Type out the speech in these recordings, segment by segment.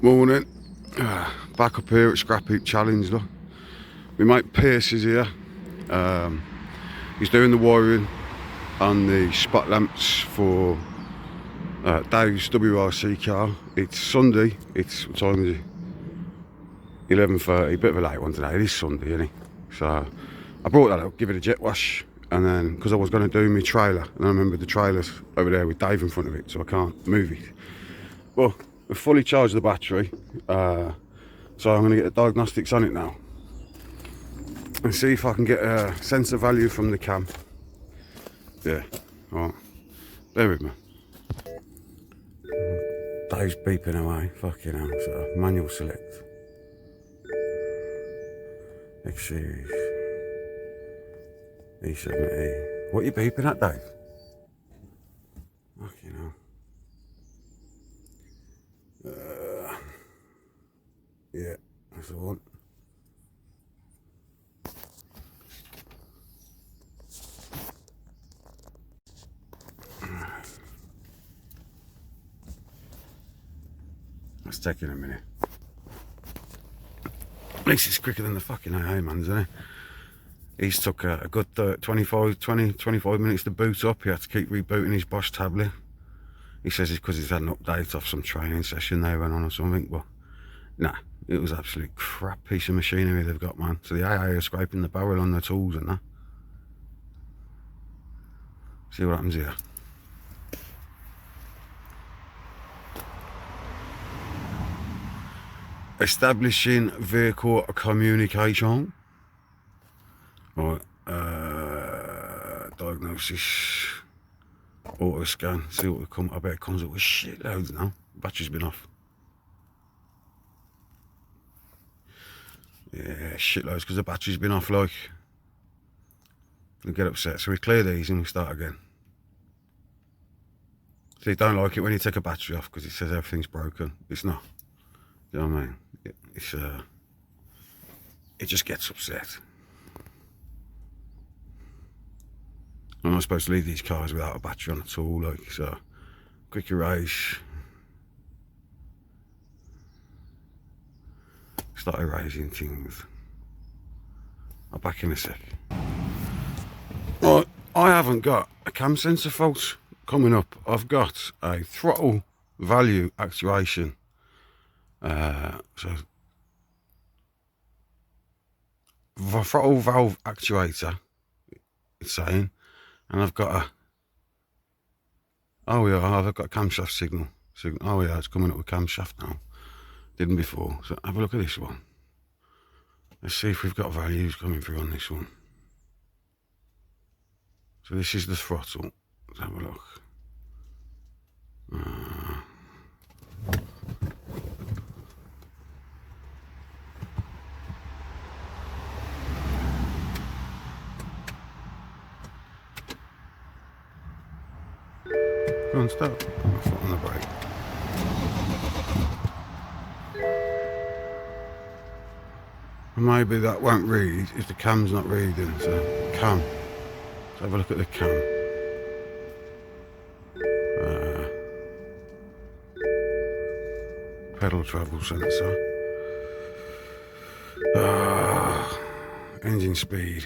Morning. Back up here at Scrap Heap Challenge. Look, my mate Pierce is here. He's doing the wiring on the spot lamps for Dave's WRC car. It's Sunday. It's, what time is it? 11:30. Bit of a late one today. It is Sunday, isn't it? So I brought that up, give it a jet wash, and then because I was going to do my trailer, and I remember the trailer's over there with Dave in front of it, so I can't move it. Well, we've fully charged the battery, so I'm going to get the diagnostics on it now and see if I can get a sensor value from the cam. Yeah, alright, bear with me. Dave's beeping away, fucking hell. So manual select, X series, E70E. What are you beeping at, Dave? Fucking hell. Yeah, that's the one. That's taking a minute. At least it's quicker than the fucking AA man, isn't it? He's took a good 25 minutes to boot up. He had to keep rebooting his Bosch tablet. He says it's because he's had an update off some training session they went on or something, but nah, it was absolute crap piece of machinery they've got, man. So the AA are scraping the barrel on their tools and that. See what happens here. Establishing vehicle communication. Right, diagnosis. Auto scan, see what we come. I bet it comes up with shitloads now. Battery's been off. Yeah, shitloads because the battery's been off. Like, we get upset, so we clear these and we start again. So you don't like it when you take a battery off because it says everything's broken. It's not. You know what I mean? It just gets upset. I'm not supposed to leave these cars without a battery on at all, like, so quick erase. Start erasing things. I'll back in a sec. Right, I haven't got a cam sensor fault coming up. I've got a throttle value actuation. So throttle valve actuator, it's saying. And I've got a, oh yeah, I've got a camshaft signal. Oh yeah, it's coming up with camshaft now. Didn't before. So have a look at this one. Let's see if we've got values coming through on this one. So this is the throttle. Let's have a look. Go on, stop. Put my foot on the brake. And maybe that won't read if the cam's not reading. So cam. Let's have a look at the cam. Pedal travel sensor. Engine speed.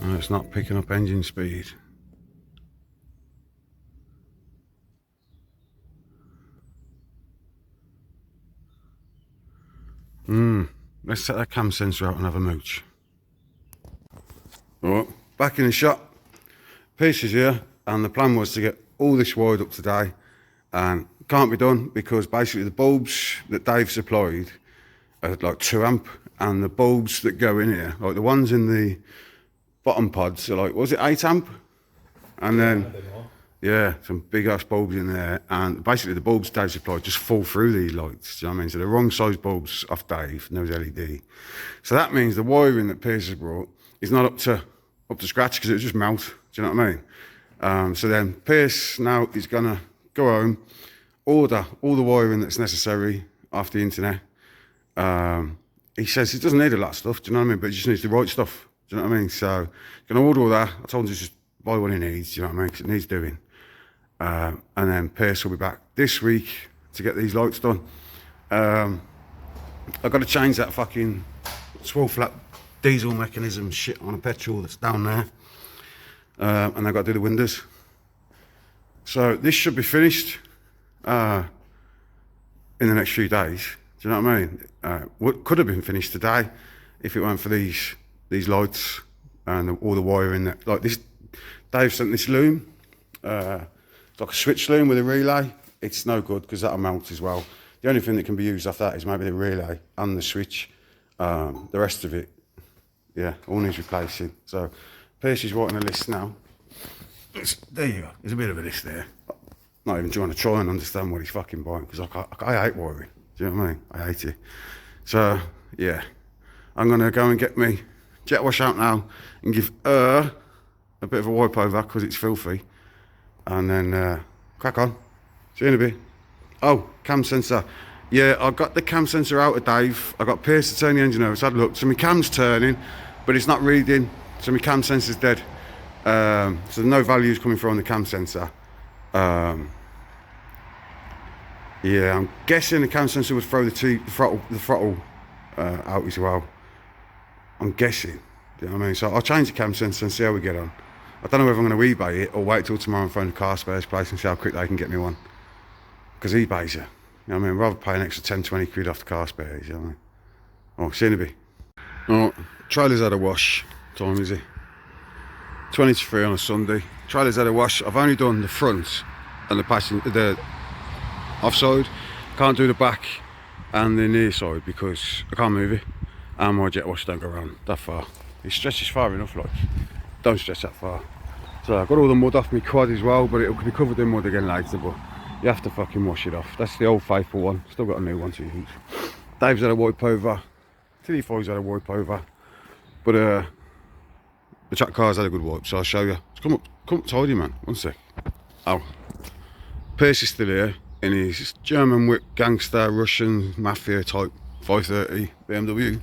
No, it's not picking up engine speed. Let's set that cam sensor out and have a mooch. Alright, back in the shop. Pierce is here, and the plan was to get all this wired up today, and can't be done because basically the bulbs that Dave supplied are like 2 amp, and the bulbs that go in here, like the ones in the bottom pods, are like, was it 8 amp? And then, yeah, some big ass bulbs in there, and basically the bulbs Dave supplied just fall through these lights. Do you know what I mean? So the wrong size bulbs off Dave, and those LED. So that means the wiring that Pierce has brought is not up to scratch because it was just melt. Do you know what I mean? So then Pierce now is gonna go home, order all the wiring that's necessary off the internet. He says he doesn't need a lot of stuff. Do you know what I mean? But he just needs the right stuff. Do you know what I mean? So he's gonna order all that. I told him to just buy what he needs. Do you know what I mean? Because it needs doing. and then Pierce will be back this week to get these lights done. I've got to change that fucking 12 flat diesel mechanism shit on a petrol that's down there, and I've got to do the windows. So this should be finished in the next few days. Do you know what I mean? What could have been finished today if it weren't for these lights and all the wiring that, like this. Dave sent this loom. It's like a switch loom with a relay. It's no good because that'll melt as well. The only thing that can be used off that is maybe the relay and the switch. The rest of it, yeah, all needs replacing. So Pierce is writing a list now. There you go. There's a bit of a list there. Not even trying to try and understand what he's fucking buying because I hate wiring. Do you know what I mean? I hate it. So yeah, I'm gonna go and get me jet wash out now and give her a bit of a wipe over because it's filthy, and then crack on. See you in a bit. Oh, cam sensor. Yeah, I got the cam sensor out of Dave. I got Pierce to turn the engine over. So I had a look. So my cam's turning, but it's not reading. So my cam sensor's dead. So there's no values coming through on the cam sensor. Yeah, I'm guessing the cam sensor would throw the throttle out as well. I'm guessing. Do you know what I mean? So I'll change the cam sensor and see how we get on. I don't know whether I'm going to eBay it or wait till tomorrow and phone the car spares place and see how quick they can get me one. Because eBay's you. You know what I mean? Rather pay an extra 10, 20 quid off the car spares, you know what I mean? Oh, see you in a bit. Oh, trailer's had a wash. What time is it? 20 to 3 on a Sunday. Trailer's had a wash. I've only done the front and the offside. Can't do the back and the near side because I can't move it. And my jet wash don't go around that far. It stretches far enough, like. Don't stretch that far. So I've got all the mud off my quad as well, but it'll be covered in mud again later, but you have to fucking wash it off. That's the old faithful one. Still got a new one to use. Dave's had a wipe over. TD5's had a wipe over. But the track car's had a good wipe, so I'll show you. Come up tidy, man. One sec. Oh. Pierce is still here in his German whip gangster Russian mafia type 530 BMW.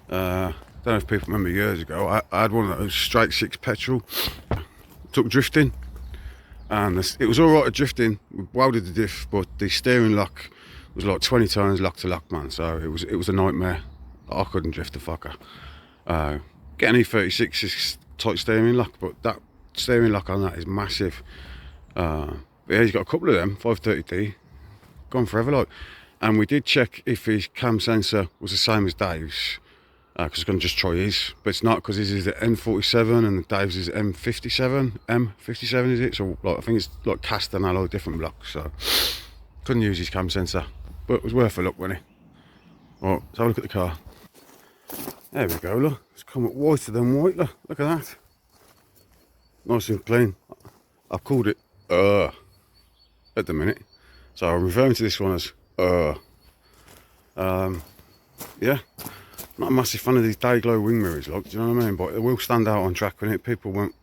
I don't know if people remember years ago, I had one of those straight six petrol. Took drifting, and it was alright at drifting. We welded the diff, but the steering lock was like 20 turns lock to lock, man. So it was a nightmare. I couldn't drift the fucker. Getting E36 is tight steering lock, but that steering lock on that is massive. But yeah, he's got a couple of them, 530D, gone forever like. And we did check if his cam sensor was the same as Dave's. Because I was going to just try his, but it's not, because his is the N47 and Dave's is M57 is it? So like, I think it's like cast and alloy different blocks, so couldn't use his cam sensor, but it was worth a look, wasn't it? Right, let's have a look at the car. There we go, look, it's come up whiter than white, look at that. Nice and clean. I've called it at the minute, so I'm referring to this one as yeah. Not a massive fan of these day glow wing mirrors, like, do you know what I mean? But they will stand out on track, and people won't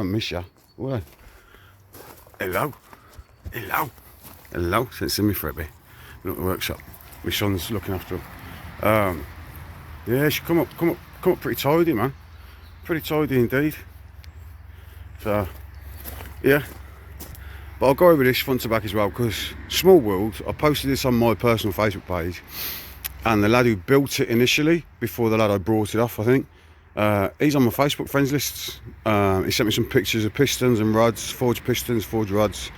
miss you. Will they? Hello. Since me for a bit. Been at the workshop. My son's looking after him. Yeah, she come up pretty tidy, man. Pretty tidy indeed. So yeah. But I'll go over this front to back as well, because small world. I posted this on my personal Facebook page. And the lad who built it initially, before the lad I brought it off, I think, he's on my Facebook friends list. He sent me some pictures of pistons and rods, forged pistons, forged rods.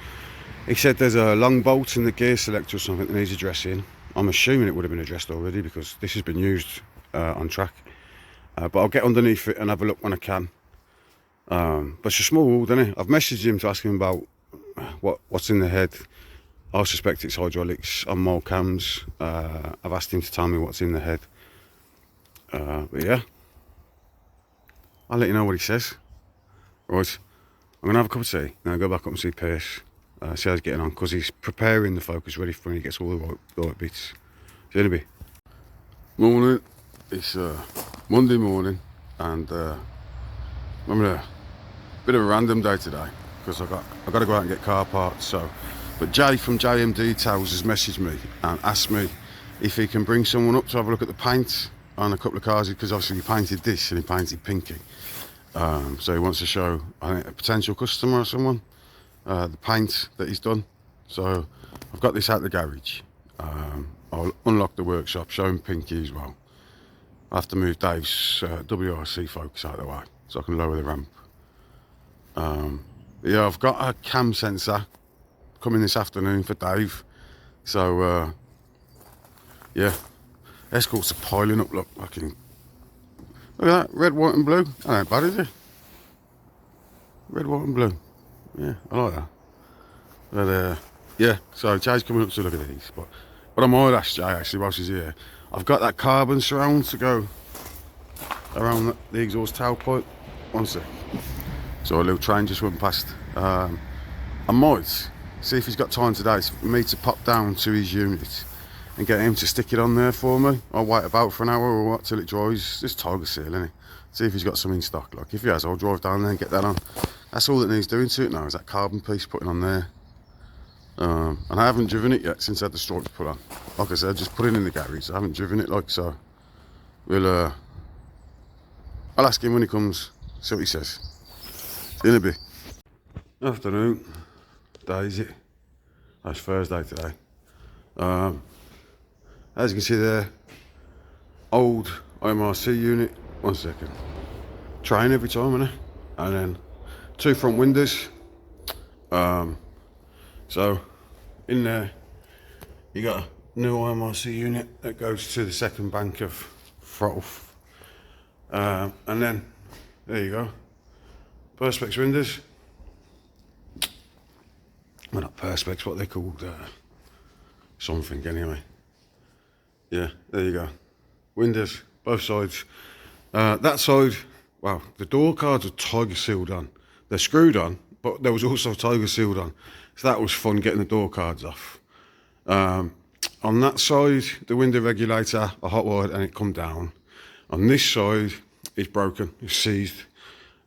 He said there's a long bolt in the gear selector or something that needs addressing. I'm assuming it would have been addressed already because this has been used on track. But I'll get underneath it and have a look when I can. But it's a small world, isn't it? I've messaged him to ask him about what's in the head. I suspect it's hydraulics on mole cams. I've asked him to tell me what's in the head. But yeah, I'll let you know what he says. Right, I'm gonna have a cup of tea, then I'll go back up and see Pierce, see how he's getting on, because he's preparing the Focus ready for when he gets all the right bits. See you in a bit. Morning, it's Monday morning, and I'm having a bit of a random day today, because I've got to go out and get car parts, so. But Jay from JM Details has messaged me and asked me if he can bring someone up to have a look at the paint on a couple of cars, because obviously he painted this and he painted pinky. So he wants to show, I think, a potential customer or someone the paint that he's done. So I've got this out the garage. I'll unlock the workshop, show him Pinky as well. I have to move Dave's WRC Focus out of the way so I can lower the ramp. Yeah, I've got a cam sensor coming this afternoon for Dave. So yeah, escorts are piling up. Look, fucking look at that, red, white and blue. That ain't bad, is it? Red, white and blue. Yeah, I like that. But yeah, so Jay's coming up to look at these. But what I might ask Jay actually while she's here, I've got that carbon surround to go around the exhaust tailpipe. One sec. So a little train just went past. I might see if he's got time today for me to pop down to his unit and get him to stick it on there for me. I'll wait about for an hour or what till it dries. Just Tiger Seal, innit? See if he's got some in stock. Like if he has, I'll drive down there and get that on. That's all that needs doing to it now, is that carbon piece putting on there. And I haven't driven it yet since I had the stripes put on. Like I said, just put it in the garage. I haven't driven it, like, so we'll I'll ask him when he comes, see what he says. See you in a bit. Afternoon. Day is it? That's Thursday today. As you can see there, old WRC unit. 1 second. Train every time, innit? And then 2 front windows. So in there you got a new WRC unit that goes to the second bank of throttle. And then there you go. Perspex windows. Well, not Perspex, what they're called, something anyway. Yeah, there you go. Windows, both sides. That side, well, the door cards are Tiger Sealed on. They're screwed on, but there was also Tiger Sealed on. So that was fun getting the door cards off. On that side, the window regulator, I hot wired and it come down. On this side, it's broken, it's seized.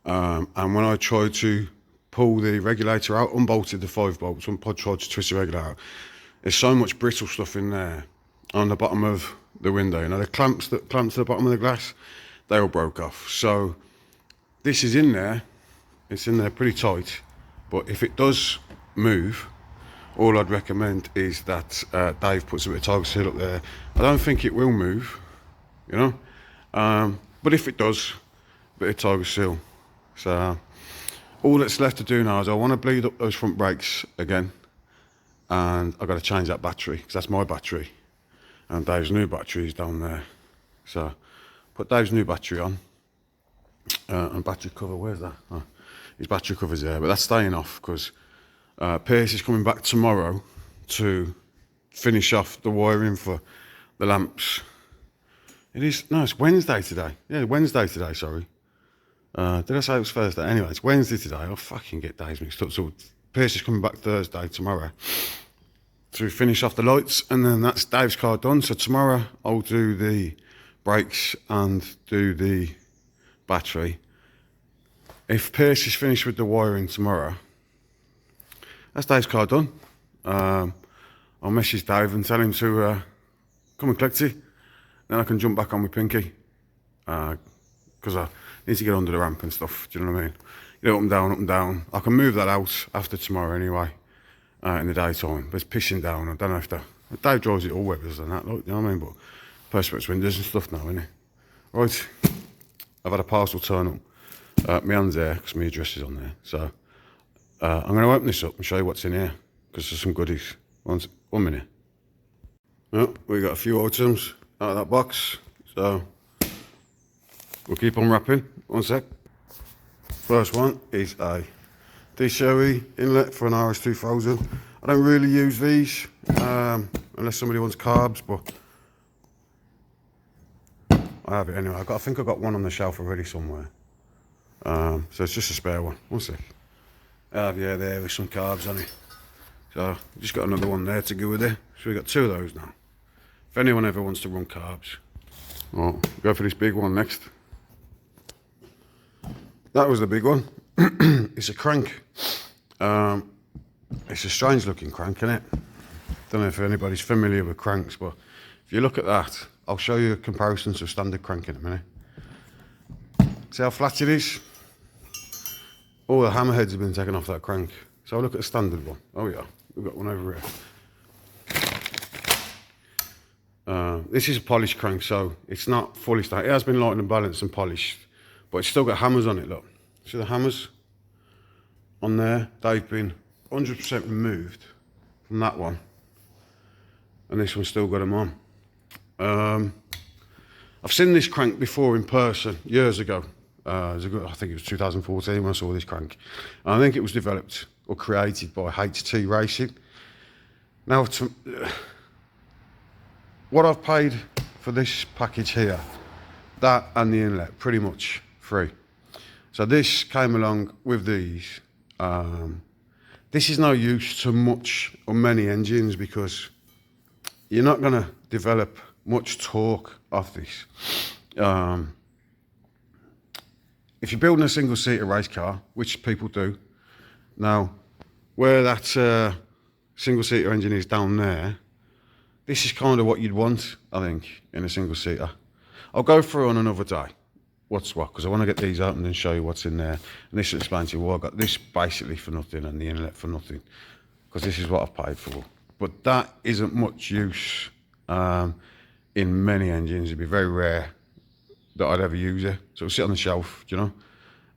And when I tried to pull the regulator out, unbolted the 5 bolts, and tried to twist the regulator out, there's so much brittle stuff in there on the bottom of the window. You know, the clamps that clamp to the bottom of the glass, they all broke off. So this is in there, it's in there pretty tight, but if it does move, all I'd recommend is that Dave puts a bit of Tiger Seal up there. I don't think it will move, you know, but if it does, a bit of Tiger Seal. So all that's left to do now is I want to bleed up those front brakes again, and I've got to change that battery, because that's my battery, and Dave's new battery is down there. So put Dave's new battery on, and battery cover, where's that? Oh, his battery cover's there, but that's staying off because Pierce is coming back tomorrow to finish off the wiring for the lamps. It is, no, it's Wednesday today. Yeah, Wednesday today, sorry. Did I say it was Thursday? Anyway, it's Wednesday today. I'll fucking get days mixed up. So Pierce is coming back Thursday, tomorrow, to finish off the lights, and then that's Dave's car done. So tomorrow I'll do the brakes and do the battery. If Pierce is finished with the wiring tomorrow, that's Dave's car done. I'll message Dave and tell him to come and collect it. Then I can jump back on with Pinky, because I need to get under the ramp and stuff. Do you know what I mean? Get up and down, up and down. I can move that out after tomorrow anyway, in the daytime. But it's pissing down. I don't know if Dave drives it all weathers and that, like, you know what I mean? But Perspex windows and stuff now, innit? Right, I've had a parcel turn up. My hand's there because my address is on there. So I'm going to open this up and show you what's in here, because there's some goodies. 1 minute. Well, we got a few items out of that box, so we'll keep on wrapping. 1 sec. First one is a DCOE inlet for an RS2000. I don't really use these unless somebody wants carbs, but I have it anyway. I think I've got one on the shelf already somewhere. So it's just a spare one. 1 sec. Yeah, there with some carbs on it. So just got another one there to go with it. So we got 2 of those now. If anyone ever wants to run carbs. Well, go for this big one next. That was the big one. It's a crank. It's a strange looking crank, isn't it? Don't know if anybody's familiar with cranks, but if you look at that, I'll show you a comparison to a standard crank in a minute. See how flat it is? All the hammerheads have been taken off that crank. So look at a standard one. Oh yeah, we've got one over here. This is a polished crank, so it's not fully started. It has been lightened and balanced and polished, but it's still got hammers on it, look. See the hammers on there? They've been 100% removed from that one. And this one's still got them on. I've seen this crank before in person, years ago. I think it was 2014 when I saw this crank. And I think it was developed or created by HT Racing. Now, what I've paid for this package here, that and the inlet, pretty much free. So this came along with these. This is no use to much or many engines because you're not going to develop much torque off this. If you're building a single-seater race car, which people do, now where that single-seater engine is down there, this is kind of what you'd want, I think, in a single-seater. I'll go through on another day what's what, because I want to get these open and show you what's in there. And this will explain to you why I got this basically for nothing and the inlet for nothing, because this is what I've paid for. But that isn't much use in many engines. It'd be very rare that I'd ever use it. So it'll sit on the shelf, do you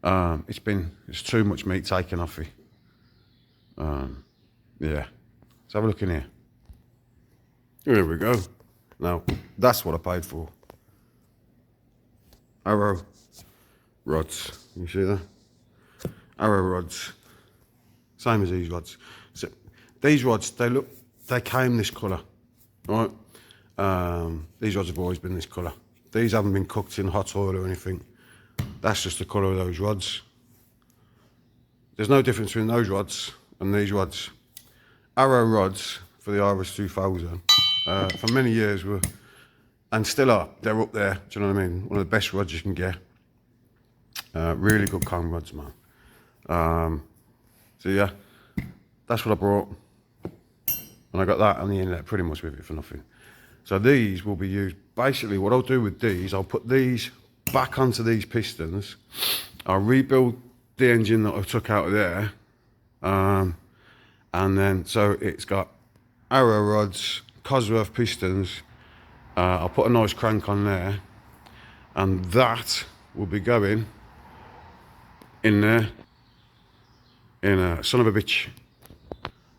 know? It's too much meat taken off it. Yeah. Let's have a look in here. Here we go. Now, that's what I paid for. Arrow rods. You see that? Arrow rods. Same as these rods. So these rods, they came this colour, right? These rods have always been this colour. These haven't been cooked in hot oil or anything. That's just the colour of those rods. There's no difference between those rods and these rods. Arrow rods for the Iris 2000 for many years were, and still are, they're up there, do you know what I mean? One of the best rods you can get. Really good comb rods, man. So yeah, that's what I brought. And I got that and the inlet pretty much with it for nothing. So these will be used, basically what I'll do with these, I'll put these back onto these pistons. I'll rebuild the engine that I took out of there. And then, so it's got arrow rods, Cosworth pistons. I'll put a nice crank on there. And that will be going in there, in a son of a bitch.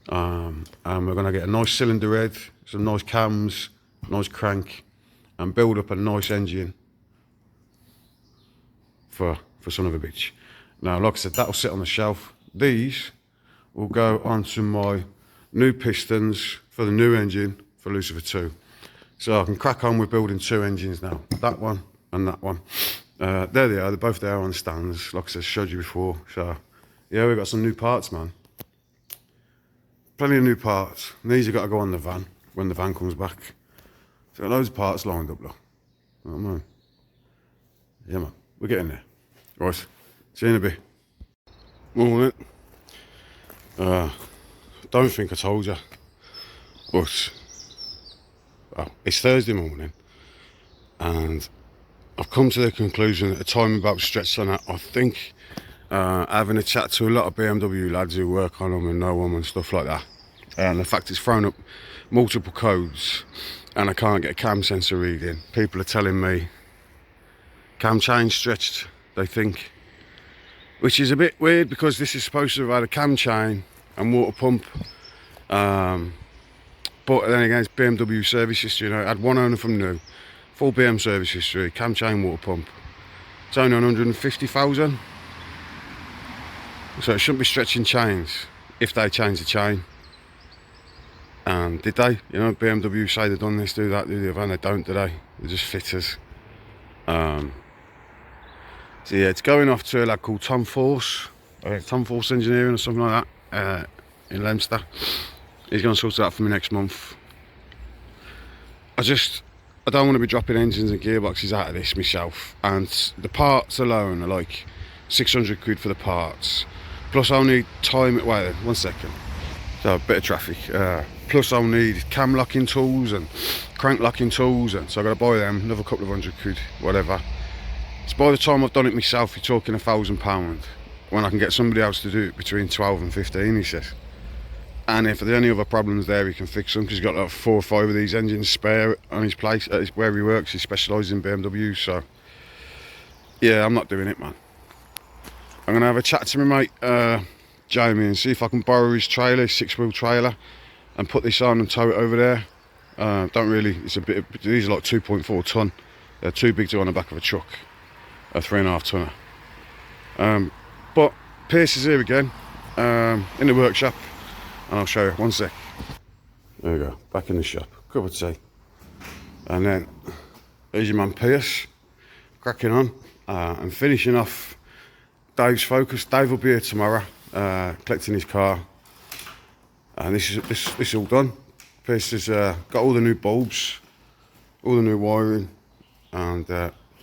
And we're going to get a nice cylinder head, some nice cams, nice crank, and build up a nice engine for son of a bitch. Now, like I said, that'll sit on the shelf. These will go onto my new pistons for the new engine for Lucifer 2. So I can crack on with building two engines now, that one and that one. There they are, they're both there on the stands, like I said, showed you before. So yeah, we've got some new parts, man. Plenty of new parts. And these have got to go on the van when the van comes back. So got loads of parts lined up, look. Oh man. Yeah man, we're getting there. Right, see you in a bit. Morning. Don't think I told you, but it's Thursday morning and I've come to the conclusion that the time about stretched on that. I think having a chat to a lot of BMW lads who work on them and know them and stuff like that, and the fact it's thrown up multiple codes and I can't get a cam sensor reading. People are telling me cam chain stretched, they think, which is a bit weird because this is supposed to have had a cam chain and water pump, but then again it's BMW service history. You know, it had one owner from new, full BM service history, cam chain, water pump. It's only on 150,000, so it shouldn't be stretching chains if they change the chain. And did they? You know, BMW say they've done this, do that, do the other, and they don't, do they? They're just fitters. So yeah, it's going off to a lad called Tom Force Engineering or something like that, in Leinster. He's going to sort it out for me next month. I don't want to be dropping engines and gearboxes out of this myself, and the parts alone are like 600 quid for the parts, plus I'll need time, wait one second, so a bit of traffic, plus I'll need cam locking tools and crank locking tools, and so I've got to buy them, another couple of 100 quid, whatever. So by the time I've done it myself, you're talking £1,000, when I can get somebody else to do it between 12 and 15, he says. And if there are any other problems there, he can fix them, because he's got like 4 or 5 of these engines spare on his place, where he works. He specialises in BMWs, so yeah, I'm not doing it, man. I'm going to have a chat to my mate Jamie and see if I can borrow his trailer, his 6-wheel trailer, and put this on and tow it over there. Don't really, it's a bit, these are like 2.4 tonne. They're too big to go on the back of a truck, a 3.5 tonner. But Pierce is here again, in the workshop, and I'll show you, one sec. There we go, back in the shop, cup of tea. And then, there's your man Pierce, cracking on, and finishing off Dave's Focus. Dave will be here tomorrow, collecting his car. And this is all done. Pierce has got all the new bulbs, all the new wiring, and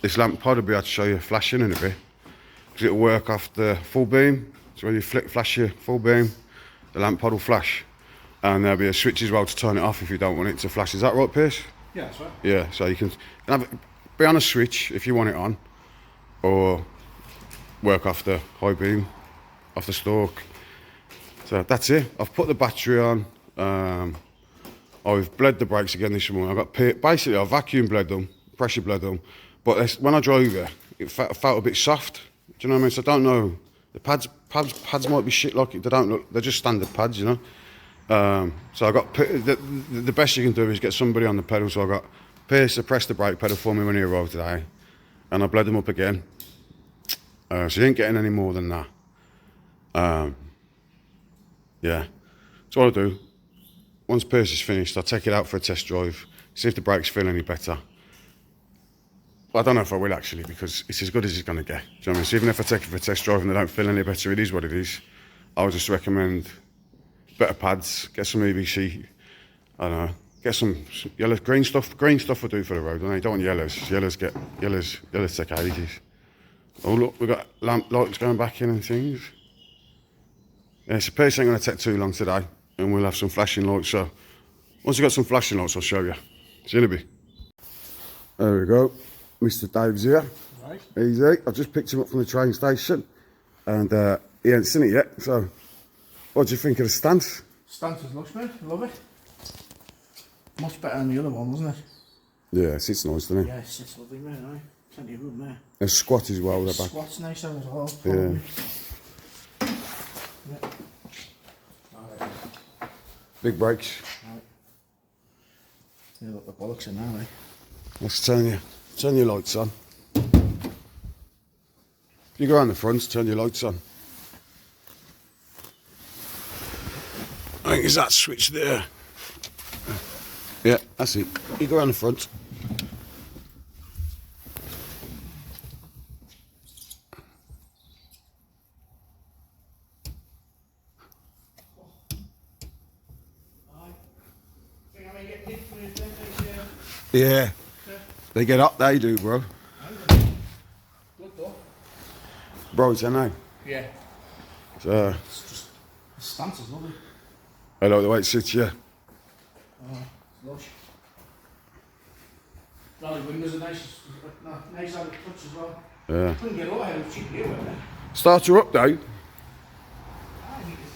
this lamp pod will be able to show you flashing in a bit, because it'll work off the full beam. So when you flash your full beam, the lamp pod will flash, and there'll be a switch as well to turn it off if you don't want it to flash. Is that right, Pierce? Yeah, that's right. Yeah, so you can have it be on a switch if you want it on, or work off the high beam, off the stalk. So that's it. I've put the battery on. I've bled the brakes again this morning. Basically I vacuum bled them, pressure bled them, but when I drove there, it felt a bit soft. Do you know what I mean? So I don't know. The pads might be shit like it. They don't look. They're just standard pads, you know. So I got the best you can do is get somebody on the pedal. So I got Pierce to press the brake pedal for me when he arrived today, and I bled them up again. So you ain't getting any more than that. Yeah. So what I'll do, once Pierce is finished, I'll take it out for a test drive, see if the brakes feel any better. Well, I don't know if I will actually, because it's as good as it's going to get. Do you know what I mean? So even if I take it for a test drive and they don't feel any better, it is what it is. I would just recommend better pads, get some EBC, I don't know, get some yellow, green stuff. Green stuff will do for the road. You don't want yellows. Yellows take ages. Oh look, we've got lamp lights going back in and things. Yeah, so Pierce ain't going to take too long today, and we'll have some flashing lights. So once we've got some flashing lights, I'll show you. See you in a bit. There we go. Mr. Dave's here. Right. Easy. I've just picked him up from the train station, and he ain't seen it yet. So what do you think of the stance? Stance is lush, mate. Love it. Much better than the other one, wasn't it? Yeah, it sits nice, doesn't it? Yeah, it sits lovely, mate. Right? Plenty of room there. A squat as well. The back. squat's nice there as well. Yeah. Yeah. Right. Big brakes. Right. Yeah, look, the bollocks in now, eh? Let's turn your lights on. If you go around the front, turn your lights on. I think it's that switch there. Yeah, that's it. You go around the front. Yeah, they get up, they do, bro. Good though. Bros, I know. Yeah. So, It's just, the stance is lovely. I like the way it sits, yeah. Oh, it's lush. Well, the windows are nice. Nice out of touch as well. Yeah. Couldn't get over how cheap you were there. Start her up, though. I think it's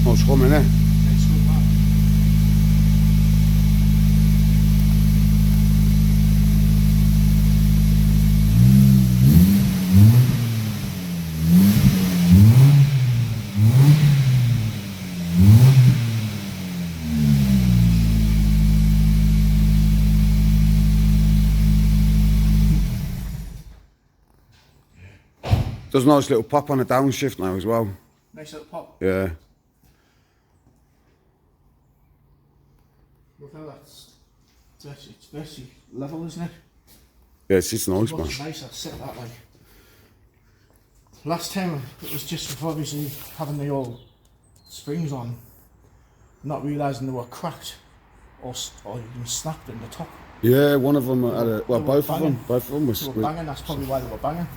Oh, it's humming, eh? It's good, man. Does a nice little pop on a downshift now as well. Nice little pop. Yeah. Look how it's very level, isn't it? Yeah, it's nice, man. Looks nice, I'd sit that way. Last time it was just with obviously having the old springs on, not realising they were cracked or even snapped in the top. Yeah, one of them had a, well, They were both of them. banging. Both of them was. They were banging, that's probably why they were banging.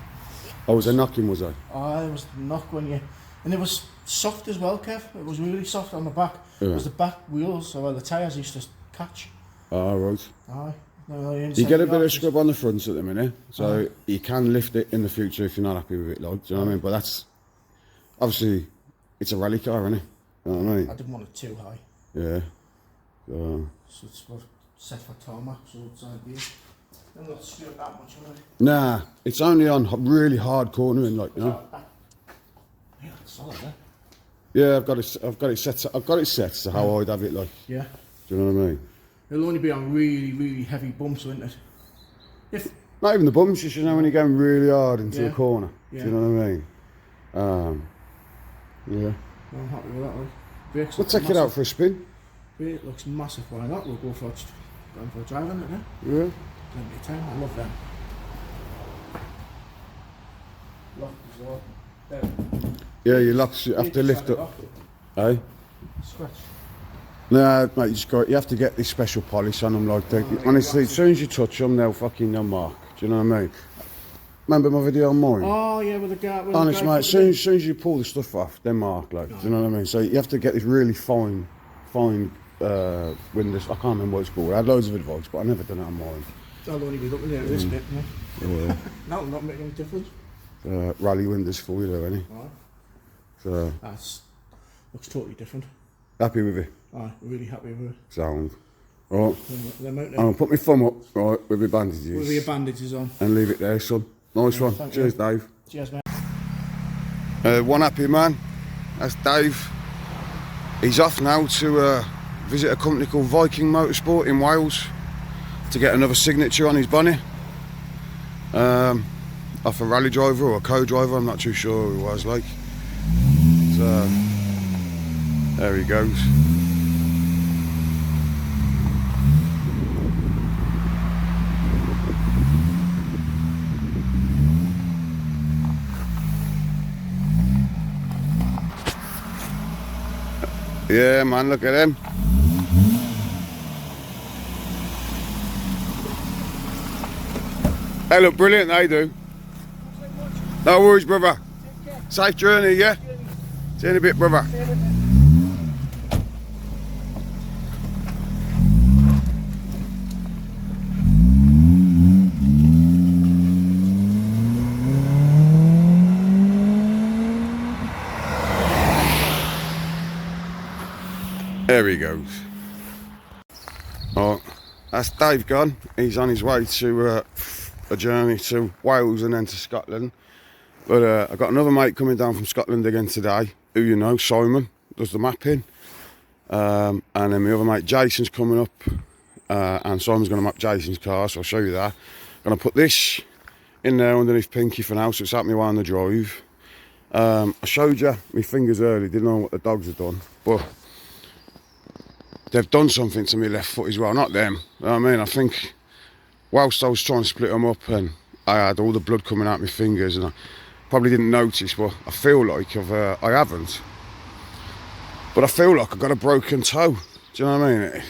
Oh, was they knocking, was they? Oh, it was the knock when you... And it was soft as well, Kev. It was really soft on the back. Yeah. It was the back wheels, so where the tyres used to catch. Oh, right. Aye. No, You get a bit of scrub on the fronts at the minute, so you can lift it in the future if you're not happy with it, like, do you know what I mean? But that's, obviously, it's a rally car, isn't it? You know what I mean? I didn't want it too high. Yeah. So it's for set for tarmac, so it's ideal. I'm not screwed that much, am I? Nah, it's only on really hard cornering, like, you know? Yeah, it's solid, eh? Yeah, I've got it set to how I'd have it, like. Yeah. Do you know what I mean? It'll only be on really, really heavy bumps, won't it? If Not even the bumps, just, you know, when you're going really hard into a corner. Yeah. Do you know what I mean? Yeah. I'm happy with that, like. Brakes We'll look take it massive. out for a spin. It looks massive. Why not? We'll go for a drive in it now. Yeah. Plenty of time. I love them. Lock as well. There. Yeah, your locks, you have to lift up. Eh? Scratch. Nah, mate, you have to get this special polish on them, like, honestly, as soon as you touch them, they'll mark. Do you know what I mean? Remember my video on mine? Oh, yeah, with the guy. Honest, mate, as soon as you pull the stuff off, they're marked, like, do you know what I mean? So you have to get this really fine windows. I can't remember what it's called. I had loads of advice, but I never done it on mine. I'll only be looking at this bit, no? Yeah. That'll not make any difference. Rally windows for you, though, innit? Right. So, Looks totally different. happy with it? Aye, really happy with it. Sound. Right. Them out there. I'll put my thumb up, right, with my bandages. With your bandages on. And leave it there, son. Nice one. thank Cheers, you. Dave. Cheers, mate. One happy man. That's Dave. He's off now to visit a company called Viking Motorsport in Wales to get another signature on his bonnet. Off a rally driver or a co-driver, I'm not too sure who it was, like. So, there he goes. Yeah, man, look at him. They look brilliant, they do. No worries, brother. Safe journey, yeah? See you in a bit, brother. There he goes. Oh, that's Dave gone. He's on his way to a journey to Wales and then to Scotland. But I've got another mate coming down from Scotland again today, who you know, Simon, does the mapping. And then my other mate Jason's coming up, and Simon's going to map Jason's car, so I'll show you that. I'm going to put this in there underneath Pinky for now, so it's happening while on the drive. I showed you my fingers early, didn't know what the dogs had done, but they've done something to my left foot as well, not them. You know what I mean? I think whilst I was trying to split them up and I had all the blood coming out my fingers and I probably didn't notice, but I feel like I haven't. But I feel like I've got a broken toe. Do you know what I mean?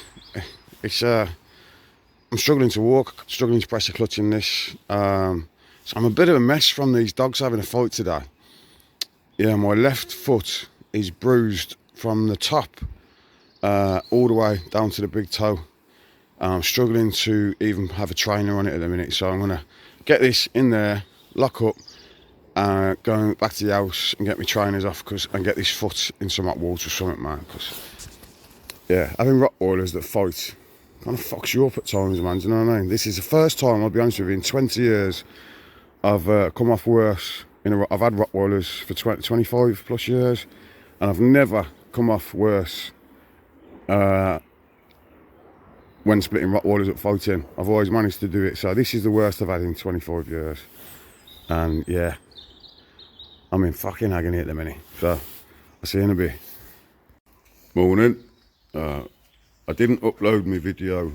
It's I'm struggling to walk, struggling to press the clutch in this. So I'm a bit of a mess from these dogs having a fight today. Yeah, my left foot is bruised from the top all the way down to the big toe. I'm struggling to even have a trainer on it at the minute, so I'm going to get this in there, lock up, going back to the house and get my trainers off and get this foot in some hot water or something, man. Because, yeah, having Rottweilers that fight kind of fucks you up at times, man. Do you know what I mean? This is the first time, I'll be honest with you, in 20 years, I've come off worse. I've had Rottweilers for 25 plus years, and I've never come off worse when splitting Rottweilers at fighting. I've always managed to do it, so this is the worst I've had in 25 years. And yeah, I'm in fucking agony at the minute, so I'll see you in a bit. Morning. I didn't upload my video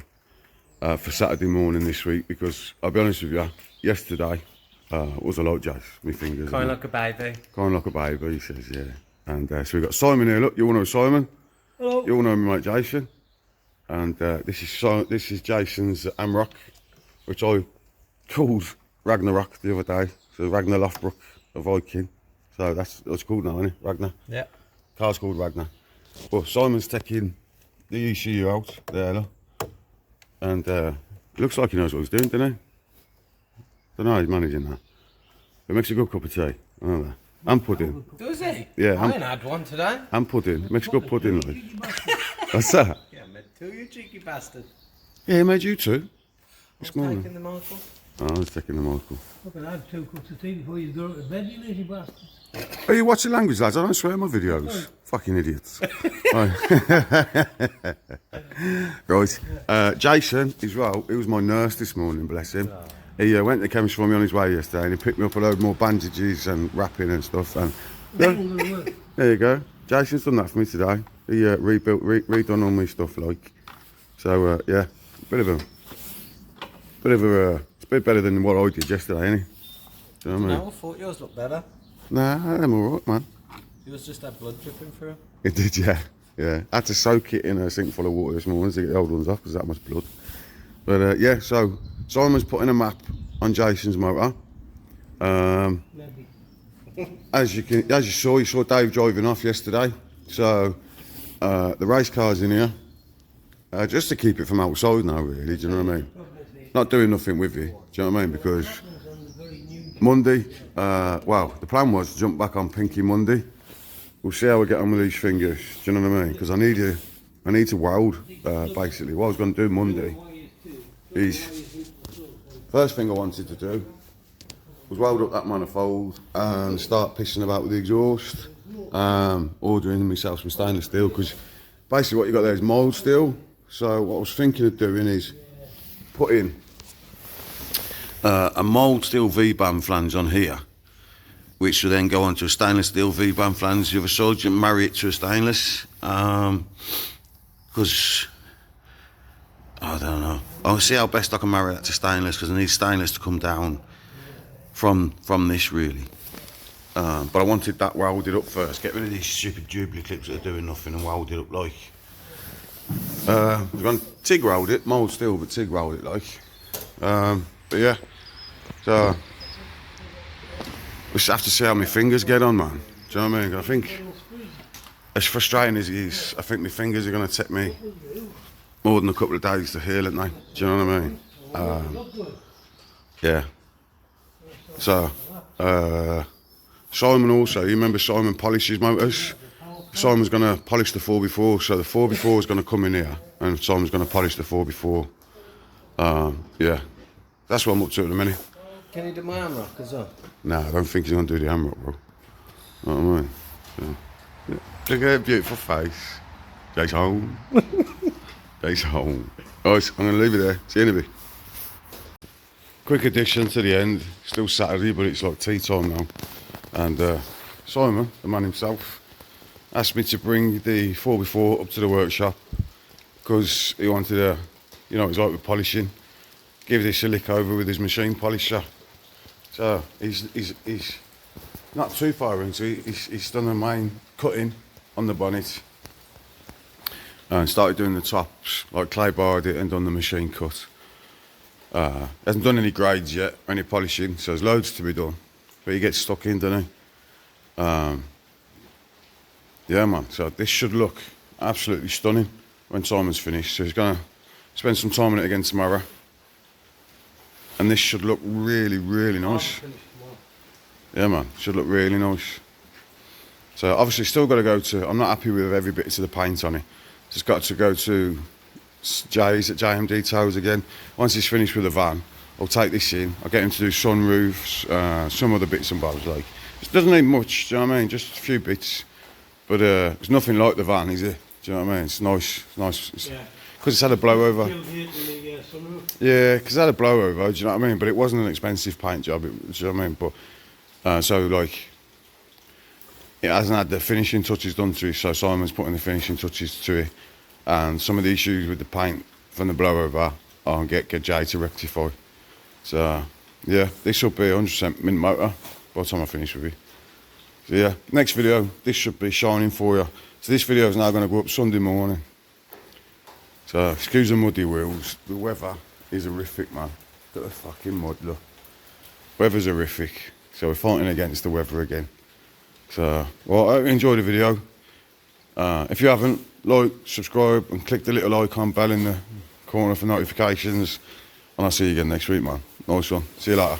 for Saturday morning this week because, I'll be honest with you, yesterday was a lot of jazz, my fingers. Kind of like a baby. Kind of like a baby, he says, yeah. And so we've got Simon here, look, you all know Simon? Hello. You all know me mate Jason. And this is Jason's Amrock, which I called Ragnarok the other day. So Ragnar Lothbrok, a Viking. So that's called now, isn't it? Ragnar. Yeah. Car's called Ragnar. Well, Simon's taking the ECU out there, look. And looks like he knows what he's doing, doesn't he? Don't know how he's managing that. It makes a good cup of tea. I know that. And pudding. Does he? Yeah, I ain't had one today. And pudding. It makes a good pudding, like. What's that? Yeah, I meant to, you cheeky bastard. Yeah, he made you two. What's morning. taking the Michael? Oh, I was taking the Michael. Fucking had 2 cups of tea before you go to bed, you lazy bastard. Are you watching language, lads? I don't swear in my videos. Fucking idiots. Right. Jason, as well, he was my nurse this morning, bless him. He went to the chemist for me on his way yesterday and he picked me up a load more bandages and wrapping and stuff. And there you go. Jason's done that for me today. He redone all my stuff, like. So, yeah, it's a bit better than what I did yesterday, ain't it? Do you know what I mean? No, I thought yours looked better. Nah, I'm alright, man. Yours just had blood dripping through. It did, yeah. Yeah. I had to soak it in a sink full of water this morning to get the old ones off because that much blood. But, yeah, so Simon's putting a map on Jason's motor. As you saw Dave driving off yesterday. So, the race car's in here. Just to keep it from outside now, really, do you know what I mean? Not doing nothing with it, do you know what I mean? Because Monday, well, the plan was to jump back on Pinky Monday. We'll see how we get on with these fingers, do you know what I mean? Because I need to weld, basically. What I was going to do Monday is, first thing I wanted to do was weld up that manifold and start pissing about with the exhaust, ordering myself some stainless steel, because basically what you got there is mould steel. So what I was thinking of doing is putting a mould steel V-band flange on here, which will then go onto a stainless steel V-band flange the other side. You marry it to a stainless, because I don't know. I'll see how best I can marry that to stainless, because I need stainless to come down from this, really. But I wanted that welded up first. Get rid of these stupid Jubilee clips that are doing nothing and weld it up like. We're going to TIG weld it, mould steel, but TIG weld it like. But yeah, so we just have to see how my fingers get on, man. Do you know what I mean? I think, as frustrating as it is, I think my fingers are going to take me more than a couple of days to heal, aren't they? Do you know what I mean? Yeah. So, Simon also, you remember Simon polishes motors? Simon's going to polish the 4x4, so the 4x4 is going to come in here, and Simon's going to polish the 4x4. Yeah, that's what I'm up to at the minute. Can you do my arm rock as well? Nah, I don't think he's going to do the hammer, bro. You know what I mean? So, yeah. Look at that beautiful face. Jake's home. Jake's home. Right, I'm going to leave it there. See you in a bit. Quick addition to the end. Still Saturday, but it's like tea time now. And Simon, the man himself, asked me to bring the 4x4 up to the workshop because he wanted to, you know, it's like with polishing, give this a lick over with his machine polisher. So he's not too far into it. He's done the main cutting on the bonnet and started doing the tops, like clay barred it and done the machine cut. Hasn't done any grades yet, any polishing, so there's loads to be done. But he gets stuck in, doesn't he? Yeah, man, so this should look absolutely stunning when Simon's finished. So he's going to spend some time on it again tomorrow. And this should look really, really nice. Yeah, man, should look really nice. So obviously still got to go to, I'm not happy with every bit of the paint on it. Just got to go to Jay's at JMD Towers again. Once he's finished with the van, I'll take this in. I'll get him to do sunroofs, some other bits and bobs. Like, it doesn't need much, do you know what I mean? Just a few bits. But it's nothing like the van, is it? Do you know what I mean? It's nice, nice. Yeah. Because it's had a blowover. Yeah, because it had a blowover, do you know what I mean? But it wasn't an expensive paint job, do you know what I mean? But, so like, it hasn't had the finishing touches done to it, so Simon's putting the finishing touches to it. And some of the issues with the paint from the blowover, I'll get Jay to rectify. So, yeah, this will be 100% mint motor by the time I finish with it. So yeah, next video, this should be shining for you. So this video is now going to go up Sunday morning. So excuse the muddy wheels. The weather is horrific, man. Look at the fucking mud, look. Weather's horrific. So we're fighting against the weather again. So, well, I hope you enjoyed the video. If you haven't, like, subscribe and click the little icon bell in the corner. corner for notifications, and I'll see you again next week, man. Nice one. See you later.